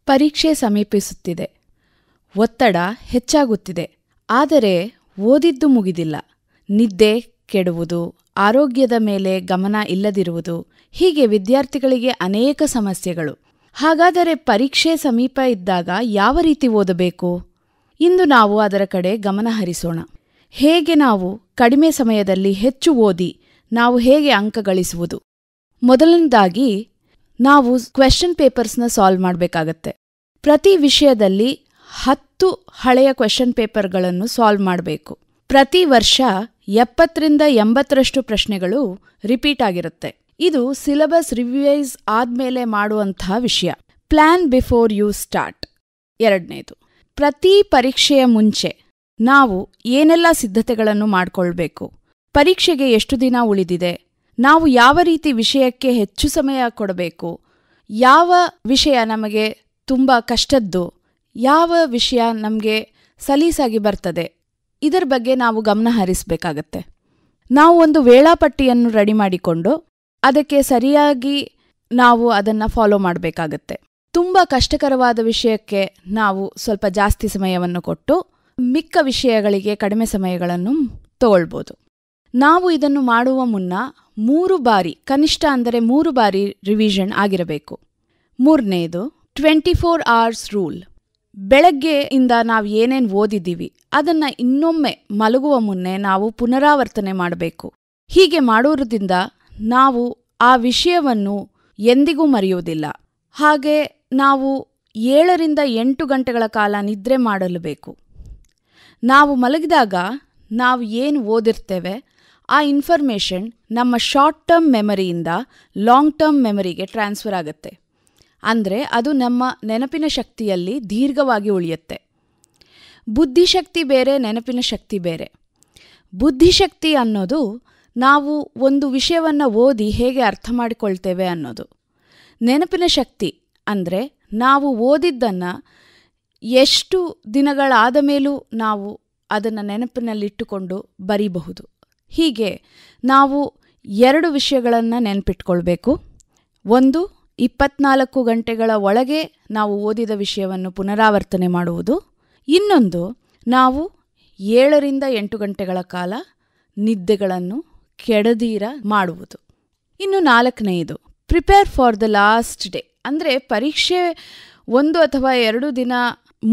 ಪರೀಕ್ಷೆ ಸಮೀಪಿಸುತ್ತಿದೆ. ಒತ್ತಡ ಹೆಚ್ಚಾಗುತ್ತಿದೆ. ಆದರೆ ಓದಿದ್ದು ಮುಗಿದಿಲ್ಲ. ನಿದ್ದೆ ಕೆಡುವುದು, ಆರೋಗ್ಯದ ಮೇಲೆ ಗಮನ ಇಲ್ಲದಿರುವುದು, ಹೀಗೆ ವಿದ್ಯಾರ್ಥಿಗಳಿಗೆ ಅನೇಕ ಸಮಸ್ಯೆಗಳು. ಹಾಗಾದರೆ ಪರೀಕ್ಷೆ ಸಮೀಪ ಇದ್ದಾಗ ಯಾವ ರೀತಿ ಓದಬೇಕು? ಇಂದು ನಾವು ಅದರ ಕಡೆ ಗಮನ ಹರಿಸೋಣ. ಹೇಗೆ ನಾವು ಕಡಿಮೆ ಸಮಯದಲ್ಲಿ ಹೆಚ್ಚು ಓದಿ ನಾವು ಹೇಗೆ ಅಂಕ ಗಳಿಸುವುದು? ಮೊದಲನೇದಾಗಿ ನಾವು ಕ್ವೆಶ್ಚನ್ ಪೇಪರ್ಸ್ನ ಸಾಲ್ವ್ ಮಾಡಬೇಕಾಗತ್ತೆ. ಪ್ರತಿ ವಿಷಯದಲ್ಲಿ 10 ಹಳೆಯ ಕ್ವೆಶ್ಚನ್ ಪೇಪರ್ಗಳನ್ನು ಸಾಲ್ವ್ ಮಾಡಬೇಕು. ಪ್ರತಿ ವರ್ಷ 70ರಿಂದ 80ರಷ್ಟು ಪ್ರಶ್ನೆಗಳು ರಿಪೀಟ್ ಆಗಿರುತ್ತೆ. ಇದು ಸಿಲೆಬಸ್ ರಿವೈಸ್ ಆದ್ಮೇಲೆ ಮಾಡುವಂತಹ ವಿಷಯ. Plan before you start. ಎರಡನೇದು, ಪ್ರತಿ ಪರೀಕ್ಷೆಯ ಮುಂಚೆ ನಾವು ಏನೆಲ್ಲ ಸಿದ್ಧತೆಗಳನ್ನು ಮಾಡಿಕೊಳ್ಬೇಕು? ಪರೀಕ್ಷೆಗೆ ಎಷ್ಟು ದಿನ ಉಳಿದಿದೆ? ನಾವು ಯಾವ ರೀತಿ ವಿಷಯಕ್ಕೆ ಹೆಚ್ಚು ಸಮಯ ಕೊಡಬೇಕು? ಯಾವ ವಿಷಯ ನಮಗೆ ತುಂಬ ಕಷ್ಟದ್ದು? ಯಾವ ವಿಷಯ ನಮಗೆ ಸಲೀಸಾಗಿ ಬರ್ತದೆ? ಇದರ ಬಗ್ಗೆ ನಾವು ಗಮನ ಹರಿಸಬೇಕಾಗತ್ತೆ. ನಾವು ಒಂದು ವೇಳಾಪಟ್ಟಿಯನ್ನು ರೆಡಿ ಮಾಡಿಕೊಂಡು ಅದಕ್ಕೆ ಸರಿಯಾಗಿ ನಾವು ಅದನ್ನು ಫಾಲೋ ಮಾಡಬೇಕಾಗತ್ತೆ. ತುಂಬ ಕಷ್ಟಕರವಾದ ವಿಷಯಕ್ಕೆ ನಾವು ಸ್ವಲ್ಪ ಜಾಸ್ತಿ ಸಮಯವನ್ನು ಕೊಟ್ಟು ಮಿಕ್ಕ ವಿಷಯಗಳಿಗೆ ಕಡಿಮೆ ಸಮಯಗಳನ್ನು ತಗೊಳ್ಬೋದು. ನಾವು ಇದನ್ನು ಮಾಡುವ ಮುನ್ನ 3 ಬಾರಿ, ಕನಿಷ್ಠ ಅಂದರೆ 3 ಬಾರಿ ರಿವಿಷನ್ ಆಗಿರಬೇಕು. ಮೂರನೇದು 24 hours ರೂಲ್. ಬೆಳಗ್ಗೆಯಿಂದ ನಾವು ಏನೇನು ಓದಿದ್ದೀವಿ ಅದನ್ನು ಇನ್ನೊಮ್ಮೆ ಮಲಗುವ ಮುನ್ನೆ ನಾವು ಪುನರಾವರ್ತನೆ ಮಾಡಬೇಕು. ಹೀಗೆ ಮಾಡುವುದರಿಂದ ನಾವು ಆ ವಿಷಯವನ್ನು ಎಂದಿಗೂ ಮರೆಯುವುದಿಲ್ಲ. ಹಾಗೆ ನಾವು 7ರಿಂದ 8 ಗಂಟೆಗಳ ಕಾಲ ನಿದ್ರೆ ಮಾಡಲೇಬೇಕು. ನಾವು ಮಲಗಿದಾಗ ನಾವು ಏನು ಓದಿರ್ತೇವೆ ಆ ಇನ್ಫಾರ್ಮೇಷನ್ ನಮ್ಮ ಶಾರ್ಟ್ ಟರ್ಮ್ ಮೆಮರಿಯಿಂದ ಲಾಂಗ್ ಟರ್ಮ್ ಮೆಮರಿಗೆ ಟ್ರಾನ್ಸ್ಫರ್ ಆಗುತ್ತೆ. ಅಂದರೆ ಅದು ನಮ್ಮ ನೆನಪಿನ ಶಕ್ತಿಯಲ್ಲಿ ದೀರ್ಘವಾಗಿ ಉಳಿಯುತ್ತೆ. ಬುದ್ಧಿಶಕ್ತಿ ಬೇರೆ, ನೆನಪಿನ ಶಕ್ತಿ ಬೇರೆ. ಬುದ್ಧಿಶಕ್ತಿ ಅನ್ನೋದು ನಾವು ಒಂದು ವಿಷಯವನ್ನು ಓದಿ ಹೇಗೆ ಅರ್ಥ ಮಾಡಿಕೊಳ್ತೇವೆ ಅನ್ನೋದು. ನೆನಪಿನ ಶಕ್ತಿ ಅಂದರೆ ನಾವು ಓದಿದ್ದನ್ನು ಎಷ್ಟು ದಿನಗಳಾದ ಮೇಲೂ ನಾವು ಅದನ್ನು ನೆನಪಿನಲ್ಲಿಟ್ಟುಕೊಂಡು ಬರೀಬಹುದು. ಹೀಗೆ ನಾವು 2 ವಿಷಯಗಳನ್ನು ನೆನಪಿಟ್ಕೊಳ್ಬೇಕು. ಒಂದು, 24 ಗಂಟೆಗಳ ಒಳಗೆ ನಾವು ಓದಿದ ವಿಷಯವನ್ನು ಪುನರಾವರ್ತನೆ ಮಾಡುವುದು. ಇನ್ನೊಂದು, ನಾವು 7ರಿಂದ 8 ಗಂಟೆಗಳ ಕಾಲ ನಿದ್ದೆಗಳನ್ನು ಕೆಡದೀರ ಮಾಡುವುದು. ಇನ್ನು 4ನೇದು, prepare for the last day. ಅಂದರೆ ಪರೀಕ್ಷೆ 1 ಅಥವಾ 2 ದಿನ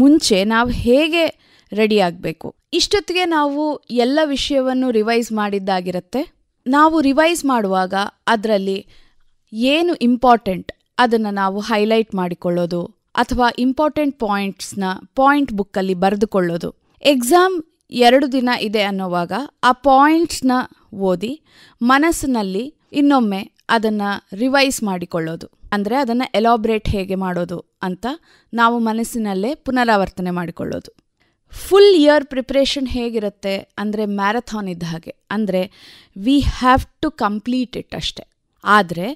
ಮುಂಚೆ ನಾವು ಹೇಗೆ ರೆಡಿ ಆಗಬೇಕು. ಇಷ್ಟೊತ್ತಿಗೆ ನಾವು ಎಲ್ಲ ವಿಷಯವನ್ನು ರಿವೈಸ್ ಮಾಡಿದ್ದಾಗಿರುತ್ತೆ. ನಾವು ರಿವೈಸ್ ಮಾಡುವಾಗ ಅದರಲ್ಲಿ ಏನು ಇಂಪಾರ್ಟೆಂಟ್ ಅದನ್ನು ನಾವು ಹೈಲೈಟ್ ಮಾಡಿಕೊಳ್ಳೋದು ಅಥವಾ ಇಂಪಾರ್ಟೆಂಟ್ ಪಾಯಿಂಟ್ಸ್ನ ಪಾಯಿಂಟ್ ಬುಕ್ಕಲ್ಲಿ ಬರೆದುಕೊಳ್ಳೋದು. ಎಕ್ಸಾಮ್ 2 ದಿನ ಇದೆ ಅನ್ನೋವಾಗ ಆ ಪಾಯಿಂಟ್ಸ್ನ ಓದಿ ಮನಸ್ಸಿನಲ್ಲಿ ಇನ್ನೊಮ್ಮೆ ಅದನ್ನು ರಿವೈಸ್ ಮಾಡಿಕೊಳ್ಳೋದು. ಅಂದರೆ ಅದನ್ನು ಎಲಾಬ್ರೇಟ್ ಹೇಗೆ ಮಾಡೋದು ಅಂತ ನಾವು ಮನಸ್ಸಿನಲ್ಲೇ ಪುನರಾವರ್ತನೆ ಮಾಡಿಕೊಳ್ಳೋದು. ಫುಲ್ ಇಯರ್ ಪ್ರಿಪ್ರೇಷನ್ ಹೇಗಿರುತ್ತೆ ಅಂದರೆ ಮ್ಯಾರಥಾನ್ ಇದ್ದ ಹಾಗೆ. ಅಂದರೆ we have to complete it ಅಷ್ಟೆ. ಆದರೆ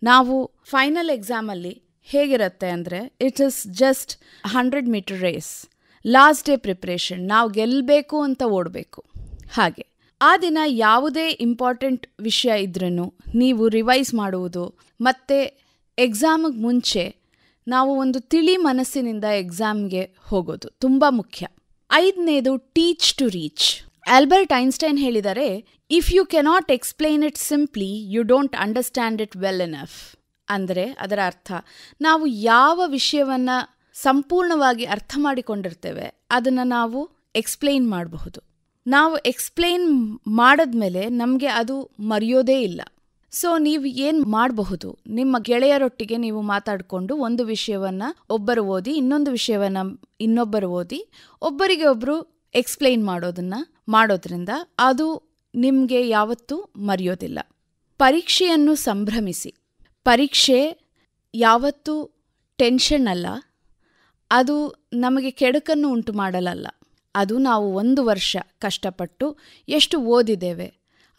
ನಾವು ಫೈನಲ್ ಎಕ್ಸಾಮಲ್ಲಿ ಹೇಗಿರುತ್ತೆ ಅಂದರೆ it is just 100 metre race. Last day preparation, ನಾವು ಗೆಲ್ಲಬೇಕು ಅಂತ ಓಡಬೇಕು. ಹಾಗೆ ಆ ದಿನ ಯಾವುದೇ ಇಂಪಾರ್ಟೆಂಟ್ ವಿಷಯ ಇದ್ರೂ ನೀವು ರಿವೈಸ್ ಮಾಡುವುದು ಮತ್ತು ಎಕ್ಸಾಮಿಗೆ ಮುಂಚೆ ನಾವು ಒಂದು ತಿಳಿ ಮನಸ್ಸಿನಿಂದ ಎಕ್ಸಾಮ್ಗೆ ಹೋಗೋದು ತುಂಬ ಮುಖ್ಯ. 5ನೇದು, teach to reach. Albert Einstein ಹೇಳಿದರೆ, if you cannot explain it simply you don't understand it well enough. ಅಂದರೆ ಅದರ ಅರ್ಥ, ನಾವು ಯಾವ ವಿಷಯವನ್ನು ಸಂಪೂರ್ಣವಾಗಿ ಅರ್ಥ ಮಾಡಿಕೊಂಡಿರ್ತೇವೆ ಅದನ್ನು ನಾವು ಎಕ್ಸ್ಪ್ಲೈನ್ ಮಾಡಬಹುದು. ನಾವು ಎಕ್ಸ್ಪ್ಲೈನ್ ಮಾಡಿದ್ಮೇಲೆ ನಮಗೆ ಅದು ಮರೆಯೋದೇ ಇಲ್ಲ. ಸೊ ನೀವು ಏನು ಮಾಡಬಹುದು, ನಿಮ್ಮ ಗೆಳೆಯರೊಟ್ಟಿಗೆ ನೀವು ಮಾತಾಡಿಕೊಂಡು ಒಂದು ವಿಷಯವನ್ನು ಒಬ್ಬರು ಓದಿ, ಇನ್ನೊಂದು ವಿಷಯವನ್ನು ಇನ್ನೊಬ್ಬರು ಓದಿ, ಒಬ್ಬರಿಗೆ ಒಬ್ಬರು ಎಕ್ಸ್ಪ್ಲೈನ್ ಮಾಡೋದ್ರಿಂದ ಅದು ನಿಮಗೆ ಯಾವತ್ತೂ ಮರೆಯೋದಿಲ್ಲ. ಪರೀಕ್ಷೆಯನ್ನು ಸಂಭ್ರಮಿಸಿ. ಪರೀಕ್ಷೆ ಯಾವತ್ತೂ ಟೆನ್ಷನ್ ಅಲ್ಲ, ಅದು ನಮಗೆ ಕೆಡುಕನ್ನು ಉಂಟು ಮಾಡಲಲ್ಲ. ಅದು ನಾವು 1 ವರ್ಷ ಕಷ್ಟಪಟ್ಟು ಎಷ್ಟು ಓದಿದ್ದೇವೆ,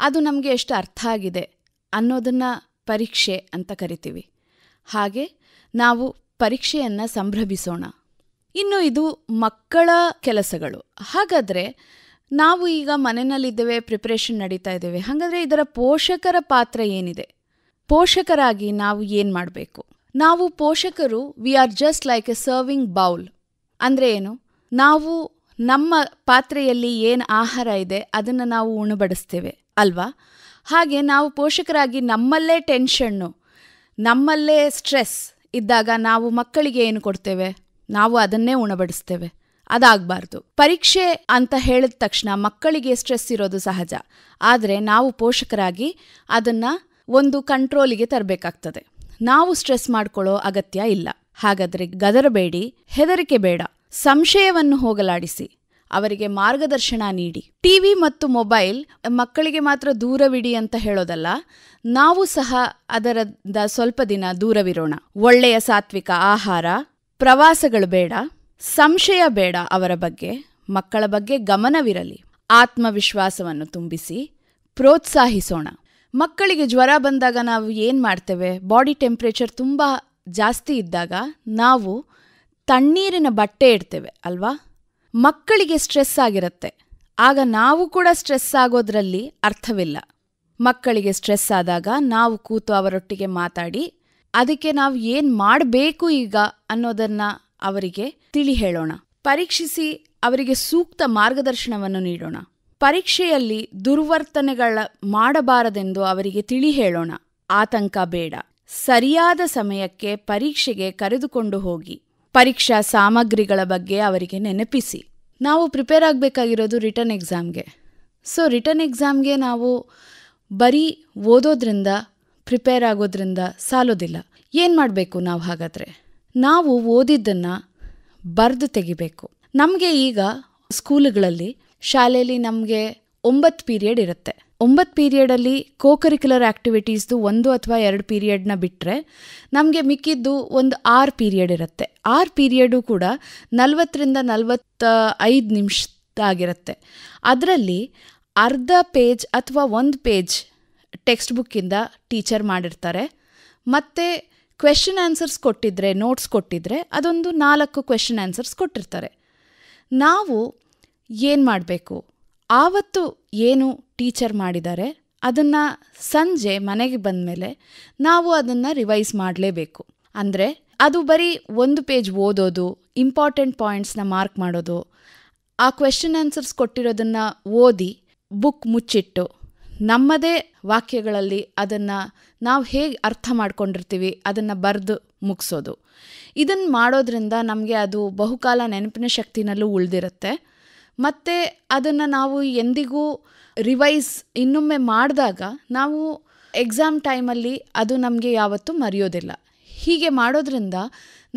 ಅದು ನಮಗೆ ಎಷ್ಟು ಅರ್ಥ ಆಗಿದೆ ಅನ್ನೋದನ್ನು ಪರೀಕ್ಷೆ ಅಂತ ಕರಿತೀವಿ. ಹಾಗೆ ನಾವು ಪರೀಕ್ಷೆಯನ್ನು ಸಂಭ್ರಮಿಸೋಣ. ಇನ್ನು ಇದು ಮಕ್ಕಳ ಕೆಲಸಗಳು. ಹಾಗಾದರೆ ನಾವು ಈಗ ಮನೆಯಲ್ಲಿದ್ದೇವೆ, ಪ್ರಿಪ್ರೇಷನ್ ನಡೀತಾ ಇದ್ದೇವೆ. ಹಾಗಾದರೆ ಇದರ ಪೋಷಕರ ಪಾತ್ರ ಏನಿದೆ? ಪೋಷಕರಾಗಿ ನಾವು ಏನು ಮಾಡಬೇಕು? ನಾವು ಪೋಷಕರು we are just like A serving bowl. ಅಂದರೆ ಏನು? ನಾವು ನಮ್ಮ ಪಾತ್ರೆಯಲ್ಲಿ ಏನು ಆಹಾರ ಇದೆ ಅದನ್ನು ನಾವು ಉಣಬಡಿಸ್ತೇವೆ ಅಲ್ವಾ? ಹಾಗೆ ನಾವು ಪೋಷಕರಾಗಿ ನಮ್ಮಲ್ಲೇ ಟೆನ್ಷನ್ನು, ನಮ್ಮಲ್ಲೇ ಸ್ಟ್ರೆಸ್ ಇದ್ದಾಗ ನಾವು ಮಕ್ಕಳಿಗೆ ಏನು ಕೊಡ್ತೇವೆ? ನಾವು ಅದನ್ನೇ ಉಣಬಡಿಸ್ತೇವೆ. ಅದಾಗಬಾರ್ದು. ಪರೀಕ್ಷೆ ಅಂತ ಹೇಳಿದ ತಕ್ಷಣ ಮಕ್ಕಳಿಗೆ ಸ್ಟ್ರೆಸ್ ಇರೋದು ಸಹಜ. ಆದರೆ ನಾವು ಪೋಷಕರಾಗಿ ಅದನ್ನು ಒಂದು ಕಂಟ್ರೋಲಿಗೆ ತರಬೇಕಾಗ್ತದೆ. ನಾವು ಸ್ಟ್ರೆಸ್ ಮಾಡ್ಕೊಳ್ಳೋ ಅಗತ್ಯ ಇಲ್ಲ. ಹಾಗಾದರೆ ಗದರಬೇಡಿ, ಹೆದರಿಕೆ ಬೇಡ. ಸಂಶಯವನ್ನು ಹೋಗಲಾಡಿಸಿ ಅವರಿಗೆ ಮಾರ್ಗದರ್ಶನ ನೀಡಿ. ಟಿವಿ ಮತ್ತು ಮೊಬೈಲ್ ಮಕ್ಕಳಿಗೆ ಮಾತ್ರ ದೂರವಿಡಿ ಅಂತ ಹೇಳೋದಲ್ಲ, ನಾವು ಸಹ ಅದರಿಂದ ಸ್ವಲ್ಪ ದಿನ ದೂರವಿರೋಣ. ಒಳ್ಳೆಯ ಸಾತ್ವಿಕ ಆಹಾರ, ಪ್ರವಾಸಗಳು ಬೇಡ, ಸಂಶಯ ಬೇಡ. ಅವರ ಬಗ್ಗೆ, ಮಕ್ಕಳ ಬಗ್ಗೆ ಗಮನವಿರಲಿ. ಆತ್ಮವಿಶ್ವಾಸವನ್ನು ತುಂಬಿಸಿ ಪ್ರೋತ್ಸಾಹಿಸೋಣ. ಮಕ್ಕಳಿಗೆ ಜ್ವರ ಬಂದಾಗ ನಾವು ಏನು ಮಾಡ್ತೇವೆ? ಬಾಡಿ ಟೆಂಪ್ರೇಚರ್ ತುಂಬ ಜಾಸ್ತಿ ಇದ್ದಾಗ ನಾವು ತಣ್ಣೀರಿನ ಬಟ್ಟೆ ಇಡ್ತೇವೆ ಅಲ್ವಾ? ಮಕ್ಕಳಿಗೆ ಸ್ಟ್ರೆಸ್ ಆಗಿರುತ್ತೆ, ಆಗ ನಾವು ಕೂಡ ಸ್ಟ್ರೆಸ್ ಆಗೋದ್ರಲ್ಲಿ ಅರ್ಥವಿಲ್ಲ. ಮಕ್ಕಳಿಗೆ ಸ್ಟ್ರೆಸ್ ಆದಾಗ ನಾವು ಕೂತು ಅವರೊಟ್ಟಿಗೆ ಮಾತಾಡಿ ಅದಕ್ಕೆ ನಾವು ಏನು ಮಾಡಬೇಕು ಈಗ ಅನ್ನೋದನ್ನು ಅವರಿಗೆ ತಿಳಿ ಹೇಳೋಣ. ಪರೀಕ್ಷಿಸಿ ಅವರಿಗೆ ಸೂಕ್ತ ಮಾರ್ಗದರ್ಶನವನ್ನು ನೀಡೋಣ. ಪರೀಕ್ಷೆಯಲ್ಲಿ ದುರ್ವರ್ತನೆಗಳ ಮಾಡಬಾರದೆಂದು ಅವರಿಗೆ ತಿಳಿ ಹೇಳೋಣ. ಆತಂಕ ಬೇಡ. ಸರಿಯಾದ ಸಮಯಕ್ಕೆ ಪರೀಕ್ಷೆಗೆ ಕರೆದುಕೊಂಡು ಹೋಗಿ ಪರೀಕ್ಷಾ ಸಾಮಗ್ರಿಗಳ ಬಗ್ಗೆ ಅವರಿಗೆ ನೆನಪಿಸಿ. ನಾವು ಪ್ರಿಪೇರ್ ಆಗಬೇಕಾಗಿರೋದು ರಿಟರ್ನ್ ಎಕ್ಸಾಮ್ಗೆ. ಸೊ ರಿಟರ್ನ್ ಎಕ್ಸಾಮ್ಗೆ ನಾವು ಬರೀ ಓದೋದ್ರಿಂದ ಪ್ರಿಪೇರ್ ಆಗೋದ್ರಿಂದ ಸಾಲೋದಿಲ್ಲ. ಏನು ಮಾಡಬೇಕು ನಾವು? ಹಾಗಾದರೆ ನಾವು ಓದಿದ್ದನ್ನು ಬರೆದು ತೆಗಿಬೇಕು. ನಮಗೆ ಈಗ ಸ್ಕೂಲುಗಳಲ್ಲಿ, ಶಾಲೆಯಲ್ಲಿ ನಮಗೆ 9 ಪೀರಿಯಡ್ ಇರುತ್ತೆ. 9 ಪೀರಿಯಡಲ್ಲಿ ಕೋಕರಿಕ್ಯುಲರ್ ಆ್ಯಕ್ಟಿವಿಟೀಸ್ದು 1 ಅಥವಾ 2 ಪೀರಿಯಡ್ನ ಬಿಟ್ಟರೆ ನಮಗೆ ಮಿಕ್ಕಿದ್ದು ಒಂದು 6 ಪೀರಿಯಡ್ ಇರುತ್ತೆ. 6 ಪೀರಿಯಡು ಕೂಡ 40ರಿಂದ 45 ನಿಮಿಷದಾಗಿರುತ್ತೆ. ಅದರಲ್ಲಿ ಅರ್ಧ ಪೇಜ್ ಅಥವಾ 1 ಪೇಜ್ ಟೆಕ್ಸ್ಟ್ ಬುಕ್ಕಿಂದ ಟೀಚರ್ ಮಾಡಿರ್ತಾರೆ. ಮತ್ತು ಕ್ವೆಶ್ಚನ್ ಆನ್ಸರ್ಸ್ ಕೊಟ್ಟಿದ್ರೆ, ನೋಟ್ಸ್ ಕೊಟ್ಟಿದ್ರೆ ಅದೊಂದು 4 ಕ್ವೆಶ್ಚನ್ ಆನ್ಸರ್ಸ್ ಕೊಟ್ಟಿರ್ತಾರೆ. ನಾವು ಏನು ಮಾಡಬೇಕು? ಆವತ್ತು ಏನು ಟೀಚರ್ ಮಾಡಿದ್ದಾರೆ ಅದನ್ನು ಸಂಜೆ ಮನೆಗೆ ಬಂದ ಮೇಲೆ ನಾವು ಅದನ್ನು ರಿವೈಸ್ ಮಾಡಲೇಬೇಕು. ಅಂದರೆ ಅದು ಬರೀ 1 ಪೇಜ್ ಓದೋದು, ಇಂಪಾರ್ಟೆಂಟ್ ಪಾಯಿಂಟ್ಸ್ನ ಮಾರ್ಕ್ ಮಾಡೋದು, ಆ ಕ್ವೆಶ್ಚನ್ ಆನ್ಸರ್ಸ್ ಕೊಟ್ಟಿರೋದನ್ನು ಓದಿ ಬುಕ್ ಮುಚ್ಚಿಟ್ಟು ನಮ್ಮದೇ ವಾಕ್ಯಗಳಲ್ಲಿ ಅದನ್ನು ನಾವು ಹೇಗೆ ಅರ್ಥ ಮಾಡ್ಕೊಂಡಿರ್ತೀವಿ ಅದನ್ನು ಬರೆದು ಮುಗಿಸೋದು. ಇದನ್ನು ಮಾಡೋದ್ರಿಂದ ನಮಗೆ ಅದು ಬಹುಕಾಲ ನೆನಪಿನ ಶಕ್ತಿನಲ್ಲೂ ಉಳಿದಿರುತ್ತೆ. ಮತ್ತು ಅದನ್ನು ನಾವು ಎಂದಿಗೂ ರಿವೈಸ್ ಇನ್ನೊಮ್ಮೆ ಮಾಡಿದಾಗ ನಾವು ಎಕ್ಸಾಮ್ ಟೈಮಲ್ಲಿ ಅದು ನಮಗೆ ಯಾವತ್ತೂ ಮರೆಯೋದಿಲ್ಲ. ಹೀಗೆ ಮಾಡೋದ್ರಿಂದ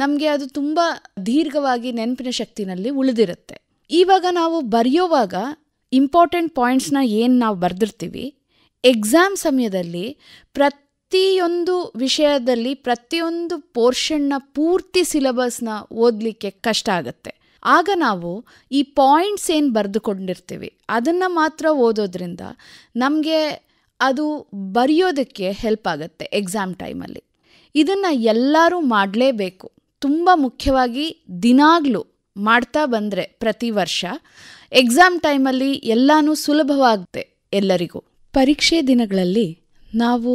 ನಮಗೆ ಅದು ತುಂಬ ದೀರ್ಘವಾಗಿ ನೆನಪಿನ ಶಕ್ತಿನಲ್ಲಿ ಉಳಿದಿರುತ್ತೆ. ಇವಾಗ ನಾವು ಬರೆಯೋವಾಗ ಇಂಪಾರ್ಟೆಂಟ್ ಪಾಯಿಂಟ್ಸ್ನ ಏನು ನಾವು ಬರೆದಿರ್ತೀವಿ, ಎಕ್ಸಾಮ್ ಸಮಯದಲ್ಲಿ ಪ್ರತಿಯೊಂದು ವಿಷಯದಲ್ಲಿ ಪ್ರತಿಯೊಂದು ಪೋರ್ಷನ್ನ ಪೂರ್ತಿ ಸಿಲೆಬಸ್ನ ಓದಲಿಕ್ಕೆ ಕಷ್ಟ ಆಗುತ್ತೆ. ಆಗ ನಾವು ಈ ಪಾಯಿಂಟ್ಸ್ ಏನು ಬರೆದುಕೊಂಡಿರ್ತೀವಿ ಅದನ್ನು ಮಾತ್ರ ಓದೋದ್ರಿಂದ ನಮಗೆ ಅದು ಬರೆಯೋದಕ್ಕೆ ಹೆಲ್ಪ್ ಆಗುತ್ತೆ ಎಕ್ಸಾಮ್ ಟೈಮಲ್ಲಿ. ಇದನ್ನು ಎಲ್ಲರೂ ಮಾಡಲೇಬೇಕು. ತುಂಬ ಮುಖ್ಯವಾಗಿ ದಿನಾಗಲೂ ಮಾಡ್ತಾ ಬಂದರೆ ಪ್ರತಿ ವರ್ಷ ಎಕ್ಸಾಮ್ ಟೈಮಲ್ಲಿ ಎಲ್ಲನೂ ಸುಲಭವಾಗುತ್ತೆ ಎಲ್ಲರಿಗೂ. ಪರೀಕ್ಷೆ ದಿನಗಳಲ್ಲಿ ನಾವು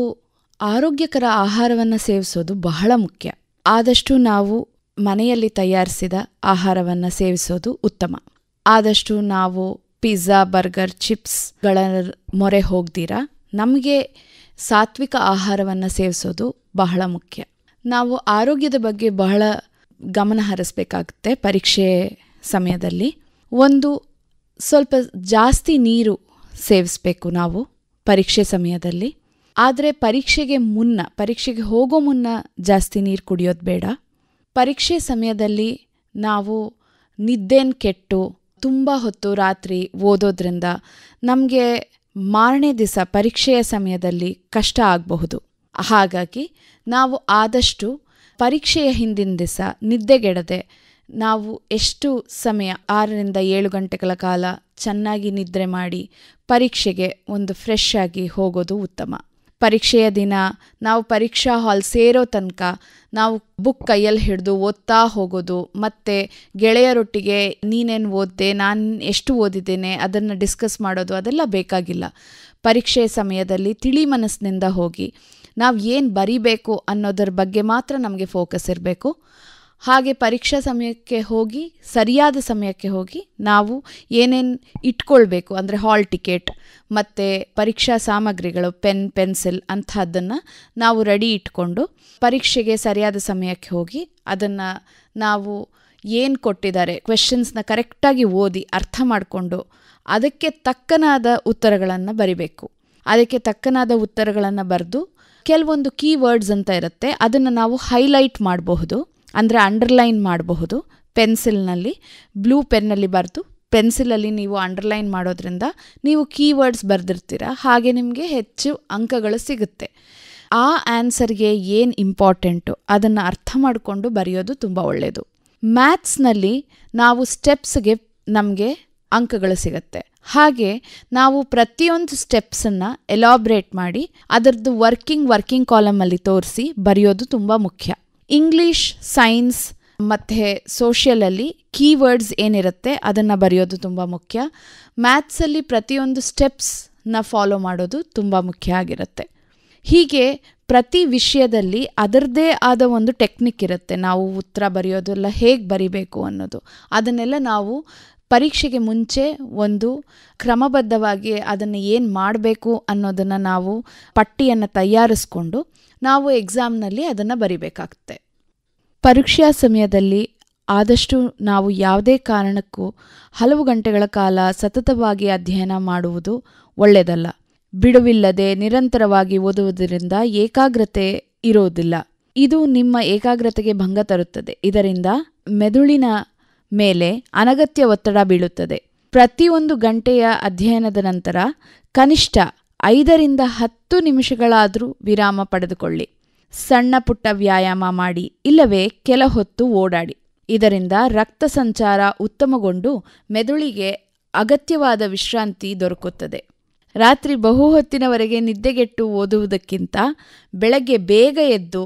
ಆರೋಗ್ಯಕರ ಆಹಾರವನ್ನು ಸೇವಿಸೋದು ಬಹಳ ಮುಖ್ಯ. ಆದಷ್ಟು ನಾವು ಮನೆಯಲ್ಲಿ ತಯಾರಿಸಿದ ಆಹಾರವನ್ನು ಸೇವಿಸೋದು ಉತ್ತಮ. ಆದಷ್ಟು ನಾವು ಪಿಜ್ಜಾ, ಬರ್ಗರ್, ಚಿಪ್ಸ್ಗಳ ಮೊರೆ ಹೋಗ್ದಿರಾ ನಮಗೆ ಸಾತ್ವಿಕ ಆಹಾರವನ್ನು ಸೇವಿಸೋದು ಬಹಳ ಮುಖ್ಯ. ನಾವು ಆರೋಗ್ಯದ ಬಗ್ಗೆ ಬಹಳ ಗಮನ ಹರಿಸಬೇಕಾಗುತ್ತೆ. ಪರೀಕ್ಷೆ ಸಮಯದಲ್ಲಿ ಒಂದು ಸ್ವಲ್ಪ ಜಾಸ್ತಿ ನೀರು ಸೇವಿಸಬೇಕು ನಾವು ಪರೀಕ್ಷೆ ಸಮಯದಲ್ಲಿ. ಆದರೆ ಪರೀಕ್ಷೆಗೆ ಹೋಗೋ ಮುನ್ನ ಜಾಸ್ತಿ ನೀರು ಕುಡಿಯೋದು ಬೇಡ. ಪರೀಕ್ಷೆ ಸಮಯದಲ್ಲಿ ನಾವು ನಿದ್ದೆನ ಕೆಟ್ಟು ತುಂಬ ಹೊತ್ತು ರಾತ್ರಿ ಓದೋದ್ರಿಂದ ನಮಗೆ ಮಾರನೇ ದಿವಸ ಪರೀಕ್ಷೆಯ ಸಮಯದಲ್ಲಿ ಕಷ್ಟ ಆಗಬಹುದು. ಹಾಗಾಗಿ ನಾವು ಆದಷ್ಟು ಪರೀಕ್ಷೆಯ ಹಿಂದಿನ ದಿವಸ ನಿದ್ದೆಗೆಡದೆ ನಾವು ಎಷ್ಟು ಸಮಯ 6ರಿಂದ 7 ಗಂಟೆಗಳ ಕಾಲ ಚೆನ್ನಾಗಿ ನಿದ್ರೆ ಮಾಡಿ ಪರೀಕ್ಷೆಗೆ ಒಂದು ಫ್ರೆಶ್ ಆಗಿ ಹೋಗೋದು ಉತ್ತಮ. ಪರೀಕ್ಷೆಯ ದಿನ ನಾವು ಪರೀಕ್ಷಾ ಹಾಲ್ ಸೇರೋ ತನಕ ನಾವು ಬುಕ್ ಕೈಯಲ್ಲಿ ಹಿಡಿದು ಓದ್ತಾ ಹೋಗೋದು, ಮತ್ತು ಗೆಳೆಯರೊಟ್ಟಿಗೆ ನೀನೇನು ಓದಿದೆ, ನಾನು ಎಷ್ಟು ಓದಿದ್ದೇನೆ ಅದನ್ನು ಡಿಸ್ಕಸ್ ಮಾಡೋದು ಅದೆಲ್ಲ ಬೇಕಾಗಿಲ್ಲ. ಪರೀಕ್ಷೆಯ ಸಮಯದಲ್ಲಿ ತಿಳಿ ಮನಸ್ಸಿನಿಂದ ಹೋಗಿ ನಾವು ಏನು ಬರಿಬೇಕು ಅನ್ನೋದರ ಬಗ್ಗೆ ಮಾತ್ರ ನಮಗೆ ಫೋಕಸ್ ಇರಬೇಕು. ಹಾಗೆ ಪರೀಕ್ಷಾ ಸಮಯಕ್ಕೆ ಹೋಗಿ ಸರಿಯಾದ ಸಮಯಕ್ಕೆ ಹೋಗಿ ನಾವು ಏನೇನು ಇಟ್ಕೊಳ್ಬೇಕು ಅಂದರೆ ಹಾಲ್ ಟಿಕೆಟ್ ಮತ್ತು ಪರೀಕ್ಷಾ ಸಾಮಗ್ರಿಗಳು ಪೆನ್ ಪೆನ್ಸಿಲ್ ಅಂಥದ್ದನ್ನು ನಾವು ರೆಡಿ ಇಟ್ಕೊಂಡು ಪರೀಕ್ಷೆಗೆ ಸರಿಯಾದ ಸಮಯಕ್ಕೆ ಹೋಗಿ ಅದನ್ನು ನಾವು ಏನು ಕೊಟ್ಟಿದ್ದಾರೆ ಕ್ವೆಶ್ಚನ್ಸ್ನ ಕರೆಕ್ಟಾಗಿ ಓದಿ ಅರ್ಥ ಮಾಡಿಕೊಂಡು ಅದಕ್ಕೆ ತಕ್ಕನಾದ ಉತ್ತರಗಳನ್ನು ಬರಿಬೇಕು. ಅದಕ್ಕೆ ತಕ್ಕನಾದ ಉತ್ತರಗಳನ್ನು ಬರೆದು ಕೆಲವೊಂದು ಕೀವರ್ಡ್ಸ್ ಅಂತ ಇರುತ್ತೆ, ಅದನ್ನು ನಾವು ಹೈಲೈಟ್ ಮಾಡಬಹುದು, ಅಂದರೆ ಅಂಡರ್ಲೈನ್ ಮಾಡಬಹುದು. ಪೆನ್ಸಿಲ್ನಲ್ಲಿ ಬ್ಲೂ ಪೆನ್ನಲ್ಲಿ ಬರೆದು ಪೆನ್ಸಿಲಲ್ಲಿ ನೀವು ಅಂಡರ್ಲೈನ್ ಮಾಡೋದ್ರಿಂದ ನೀವು ಕೀವರ್ಡ್ಸ್ ಬರೆದಿರ್ತೀರ, ಹಾಗೆ ನಿಮಗೆ ಹೆಚ್ಚು ಅಂಕಗಳು ಸಿಗುತ್ತೆ. ಆ ಆನ್ಸರ್ಗೆ ಏನು ಇಂಪಾರ್ಟೆಂಟು ಅದನ್ನು ಅರ್ಥ ಮಾಡಿಕೊಂಡು ಬರೆಯೋದು ತುಂಬ ಒಳ್ಳೆಯದು. ಮ್ಯಾಥ್ಸ್ನಲ್ಲಿ ನಾವು ಸ್ಟೆಪ್ಸ್ಗೆ ನಮಗೆ ಅಂಕಗಳು ಸಿಗುತ್ತೆ. ಹಾಗೆ ನಾವು ಪ್ರತಿಯೊಂದು ಸ್ಟೆಪ್ಸನ್ನು ಎಲಾಬ್ರೇಟ್ ಮಾಡಿ ಅದರದ್ದು ವರ್ಕಿಂಗ್ ಕಾಲಮಲ್ಲಿ ತೋರಿಸಿ ಬರೆಯೋದು ತುಂಬ ಮುಖ್ಯ. ಇಂಗ್ಲೀಷ್, ಸೈನ್ಸ್ ಮತ್ತು ಸೋಷಿಯಲಲ್ಲಿ ಕೀವರ್ಡ್ಸ್ ಏನಿರುತ್ತೆ ಅದನ್ನು ಬರೆಯೋದು ತುಂಬ ಮುಖ್ಯ. ಮ್ಯಾಥ್ಸಲ್ಲಿ ಪ್ರತಿಯೊಂದು ಸ್ಟೆಪ್ಸ್ನ ಫಾಲೋ ಮಾಡೋದು ತುಂಬ ಮುಖ್ಯ ಆಗಿರುತ್ತೆ. ಹೀಗೆ ಪ್ರತಿ ವಿಷಯದಲ್ಲಿ ಅದರದ್ದೇ ಆದ ಒಂದು ಟೆಕ್ನಿಕ್ ಇರುತ್ತೆ. ನಾವು ಉತ್ತರ ಬರೆಯೋದೆಲ್ಲ ಹೇಗೆ ಬರಿಬೇಕು ಅನ್ನೋದು ಅದನ್ನೆಲ್ಲ ನಾವು ಪರೀಕ್ಷೆಗೆ ಮುಂಚೆ ಒಂದು ಕ್ರಮಬದ್ಧವಾಗಿ ಅದನ್ನು ಏನು ಮಾಡಬೇಕು ಅನ್ನೋದನ್ನು ನಾವು ಪಟ್ಟಿಯನ್ನು ತಯಾರಿಸ್ಕೊಂಡು ನಾವು ಎಕ್ಸಾಮ್ನಲ್ಲಿ ಅದನ್ನು ಬರಿಬೇಕಾಗುತ್ತೆ. ಪರೀಕ್ಷಾ ಸಮಯದಲ್ಲಿ ಆದಷ್ಟು ನಾವು ಯಾವುದೇ ಕಾರಣಕ್ಕೂ ಹಲವು ಗಂಟೆಗಳ ಕಾಲ ಸತತವಾಗಿ ಅಧ್ಯಯನ ಮಾಡುವುದು ಒಳ್ಳೆಯದಲ್ಲ. ಬಿಡುವಿಲ್ಲದೆ ನಿರಂತರವಾಗಿ ಓದುವುದರಿಂದ ಏಕಾಗ್ರತೆ ಇರೋದಿಲ್ಲ. ಇದು ನಿಮ್ಮ ಏಕಾಗ್ರತೆಗೆ ಭಂಗ ತರುತ್ತದೆ. ಇದರಿಂದ ಮೆದುಳಿನ ಮೇಲೆ ಅನಗತ್ಯ ಒತ್ತಡ ಬೀಳುತ್ತದೆ. ಪ್ರತಿಯೊಂದು ಗಂಟೆಯ ಅಧ್ಯಯನದ ನಂತರ ಕನಿಷ್ಠ 5ರಿಂದ 10 ನಿಮಿಷಗಳಾದರೂ ವಿರಾಮ ಪಡೆದುಕೊಳ್ಳಿ. ಸಣ್ಣ ಪುಟ್ಟ ವ್ಯಾಯಾಮ ಮಾಡಿ, ಇಲ್ಲವೇ ಕೆಲ ಹೊತ್ತು ಓಡಾಡಿ. ಇದರಿಂದ ರಕ್ತ ಸಂಚಾರ ಉತ್ತಮಗೊಂಡು ಮೆದುಳಿಗೆ ಅಗತ್ಯವಾದ ವಿಶ್ರಾಂತಿ ದೊರಕುತ್ತದೆ. ರಾತ್ರಿ ಬಹುಹೊತ್ತಿನವರೆಗೆ ನಿದ್ದೆಗೆಟ್ಟು ಓದುವುದಕ್ಕಿಂತ ಬೆಳಗ್ಗೆ ಬೇಗ ಎದ್ದು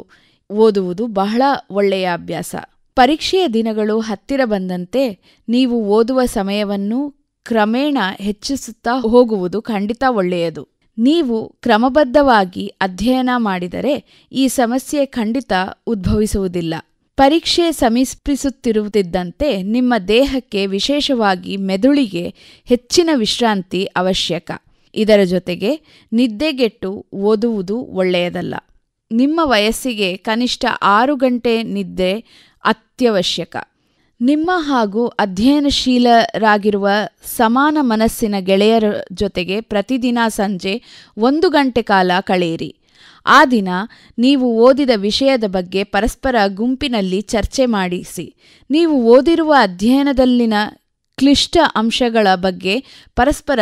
ಓದುವುದು ಬಹಳ ಒಳ್ಳೆಯ ಅಭ್ಯಾಸ. ಪರೀಕ್ಷೆಯ ದಿನಗಳು ಹತ್ತಿರ ಬಂದಂತೆ ನೀವು ಓದುವ ಸಮಯವನ್ನು ಕ್ರಮೇಣ ಹೆಚ್ಚಿಸುತ್ತಾ ಹೋಗುವುದು ಖಂಡಿತ ಒಳ್ಳೆಯದು. ನೀವು ಕ್ರಮಬದ್ಧವಾಗಿ ಅಧ್ಯಯನ ಮಾಡಿದರೆ ಈ ಸಮಸ್ಯೆ ಖಂಡಿತ ಉದ್ಭವಿಸುವುದಿಲ್ಲ. ಪರೀಕ್ಷೆ ಸಮೀಪಿಸುತ್ತಿರುತ್ತಿದ್ದಂತೆ ನಿಮ್ಮ ದೇಹಕ್ಕೆ, ವಿಶೇಷವಾಗಿ ಮೆದುಳಿಗೆ ಹೆಚ್ಚಿನ ವಿಶ್ರಾಂತಿ ಅವಶ್ಯಕ. ಇದರ ಜೊತೆಗೆ ನಿದ್ದೆಗೆಟ್ಟು ಓದುವುದು ಒಳ್ಳೆಯದಲ್ಲ. ನಿಮ್ಮ ವಯಸ್ಸಿಗೆ ಕನಿಷ್ಠ 6 ಗಂಟೆ ನಿದ್ದೆ ಅತ್ಯವಶ್ಯಕ. ನಿಮ್ಮ ಹಾಗೂ ಅಧ್ಯಯನಶೀಲರಾಗಿರುವ ಸಮಾನ ಮನಸ್ಸಿನ ಗೆಳೆಯರ ಜೊತೆಗೆ ಪ್ರತಿದಿನ ಸಂಜೆ 1 ಗಂಟೆ ಕಾಲ ಕಳೆಯಿರಿ. ಆ ದಿನ ನೀವು ಓದಿದ ವಿಷಯದ ಬಗ್ಗೆ ಪರಸ್ಪರ ಗುಂಪಿನಲ್ಲಿ ಚರ್ಚೆ ಮಾಡಿಸಿ. ನೀವು ಓದಿರುವ ಅಧ್ಯಯನದಲ್ಲಿನ ಕ್ಲಿಷ್ಟ ಅಂಶಗಳ ಬಗ್ಗೆ ಪರಸ್ಪರ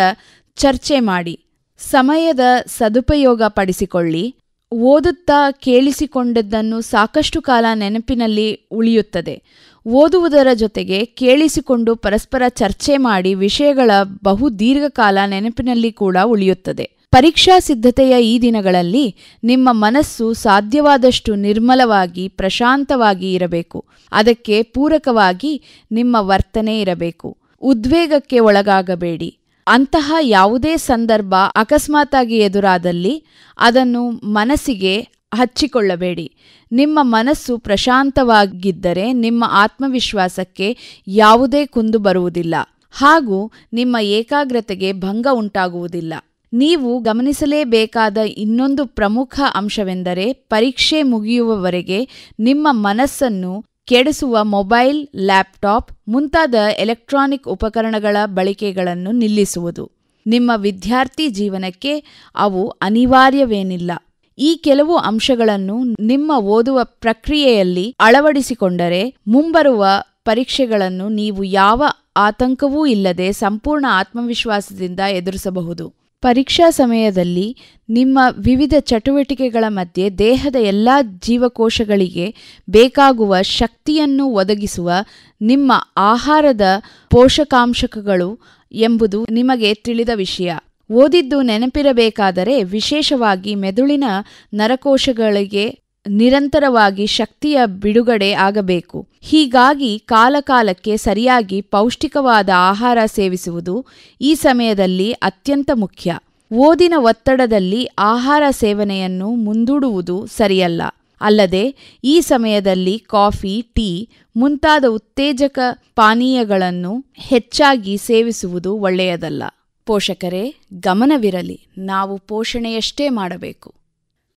ಚರ್ಚೆ ಮಾಡಿ. ಸಮಯದ ಸದುಪಯೋಗ ಪಡಿಸಿಕೊಳ್ಳಿ. ಓದುತ್ತಾ ಕೇಳಿಸಿಕೊಂಡದ್ದನ್ನು ಸಾಕಷ್ಟು ಕಾಲ ನೆನಪಿನಲ್ಲಿ ಉಳಿಯುತ್ತದೆ. ಓದುವುದರ ಜೊತೆಗೆ ಕೇಳಿಸಿಕೊಂಡು ಪರಸ್ಪರ ಚರ್ಚೆ ಮಾಡಿ ವಿಷಯಗಳ ಬಹು ದೀರ್ಘಕಾಲ ನೆನಪಿನಲ್ಲಿ ಕೂಡ ಉಳಿಯುತ್ತದೆ. ಪರೀಕ್ಷಾ ಸಿದ್ಧತೆಯ ಈ ದಿನಗಳಲ್ಲಿ ನಿಮ್ಮ ಮನಸ್ಸು ಸಾಧ್ಯವಾದಷ್ಟು ನಿರ್ಮಲವಾಗಿ, ಪ್ರಶಾಂತವಾಗಿ ಇರಬೇಕು. ಅದಕ್ಕೆ ಪೂರಕವಾಗಿ ನಿಮ್ಮ ವರ್ತನೆ ಇರಬೇಕು. ಉದ್ವೇಗಕ್ಕೆ ಒಳಗಾಗಬೇಡಿ. ಅಂತಹ ಯಾವುದೇ ಸಂದರ್ಭ ಅಕಸ್ಮಾತ್ತಾಗಿ ಎದುರಾದಲ್ಲಿ ಅದನ್ನು ಮನಸ್ಸಿಗೆ ಹಚ್ಚಿಕೊಳ್ಳಬೇಡಿ. ನಿಮ್ಮ ಮನಸ್ಸು ಪ್ರಶಾಂತವಾಗಿದ್ದರೆ ನಿಮ್ಮ ಆತ್ಮವಿಶ್ವಾಸಕ್ಕೆ ಯಾವುದೇ ಕುಂದು ಬರುವುದಿಲ್ಲ ಹಾಗೂ ನಿಮ್ಮ ಏಕಾಗ್ರತೆಗೆ ಭಂಗ ಉಂಟಾಗುವುದಿಲ್ಲ. ನೀವು ಗಮನಿಸಲೇಬೇಕಾದ ಇನ್ನೊಂದು ಪ್ರಮುಖ ಅಂಶವೆಂದರೆ ಪರೀಕ್ಷೆ ಮುಗಿಯುವವರೆಗೆ ನಿಮ್ಮ ಮನಸ್ಸನ್ನು ಕೆಡಿಸುವ ಮೊಬೈಲ್, ಲ್ಯಾಪ್ಟಾಪ್ ಮುಂತಾದ ಎಲೆಕ್ಟ್ರಾನಿಕ್ ಉಪಕರಣಗಳ ಬಳಕೆಗಳನ್ನು ನಿಲ್ಲಿಸುವುದು. ನಿಮ್ಮ ವಿದ್ಯಾರ್ಥಿ ಜೀವನಕ್ಕೆ ಅವು ಅನಿವಾರ್ಯವೇನಿಲ್ಲ. ಈ ಕೆಲವು ಅಂಶಗಳನ್ನು ನಿಮ್ಮ ಓದುವ ಪ್ರಕ್ರಿಯೆಯಲ್ಲಿ ಅಳವಡಿಸಿಕೊಂಡರೆ ಮುಂಬರುವ ಪರೀಕ್ಷೆಗಳನ್ನು ನೀವು ಯಾವ ಆತಂಕವೂ ಇಲ್ಲದೆ ಸಂಪೂರ್ಣ ಆತ್ಮವಿಶ್ವಾಸದಿಂದ ಎದುರಿಸಬಹುದು. ಪರೀಕ್ಷಾ ಸಮಯದಲ್ಲಿ ನಿಮ್ಮ ವಿವಿಧ ಚಟುವಟಿಕೆಗಳ ಮಧ್ಯೆ ದೇಹದ ಎಲ್ಲ ಜೀವಕೋಶಗಳಿಗೆ ಬೇಕಾಗುವ ಶಕ್ತಿಯನ್ನು ಒದಗಿಸುವ ನಿಮ್ಮ ಆಹಾರದ ಪೋಷಕಾಂಶಗಳು ಎಂಬುದು ನಿಮಗೆ ತಿಳಿದ ವಿಷಯ. ಓದಿದ್ದು ನೆನಪಿರಬೇಕಾದರೆ ವಿಶೇಷವಾಗಿ ಮೆದುಳಿನ ನರಕೋಶಗಳಿಗೆ ನಿರಂತರವಾಗಿ ಶಕ್ತಿಯ ಬಿಡುಗಡೆ ಆಗಬೇಕು. ಹೀಗಾಗಿ ಕಾಲಕಾಲಕ್ಕೆ ಸರಿಯಾಗಿ ಪೌಷ್ಟಿಕವಾದ ಆಹಾರ ಸೇವಿಸುವುದು ಈ ಸಮಯದಲ್ಲಿ ಅತ್ಯಂತ ಮುಖ್ಯ. ಓದಿನ ಒತ್ತಡದಲ್ಲಿ ಆಹಾರ ಸೇವನೆಯನ್ನು ಮುಂದೂಡುವುದು ಸರಿಯಲ್ಲ. ಅಲ್ಲದೆ ಈ ಸಮಯದಲ್ಲಿ ಕಾಫಿ, ಟೀ ಮುಂತಾದ ಉತ್ತೇಜಕ ಪಾನೀಯಗಳನ್ನು ಹೆಚ್ಚಾಗಿ ಸೇವಿಸುವುದು ಒಳ್ಳೆಯದಲ್ಲ. ಪೋಷಕರೇ, ಗಮನವಿರಲಿ, ನಾವು ಪೋಷಣೆಯಷ್ಟೇ ಮಾಡಬೇಕು.